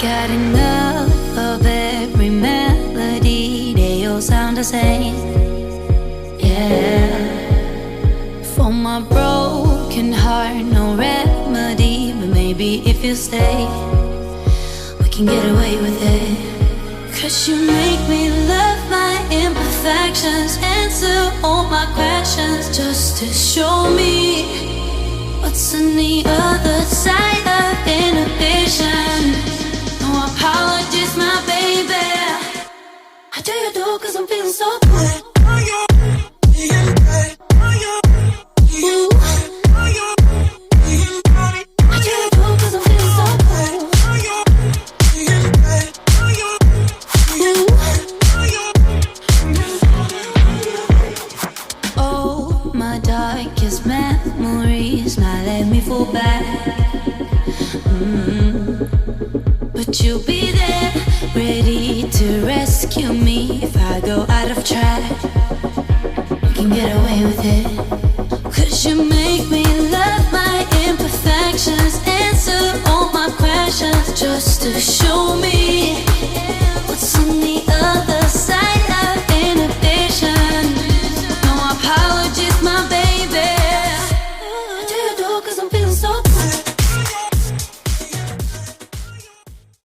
got enough of every melody, they all sound the same. Yeah. For my broken heart, no remedy, but maybe if you stay, we can get away with it. 'Cause you make me love my imperfections, answer all my questions, just to show me what's on the other side of inhibition. No apologies, my baby. I do you do 'cause I'm feeling so good. Memories now let me fall back. But you'll be there, ready to rescue me if I go out of track. We can get away with it. 'Cause you make me love my imperfections, answer all my questions, just to show me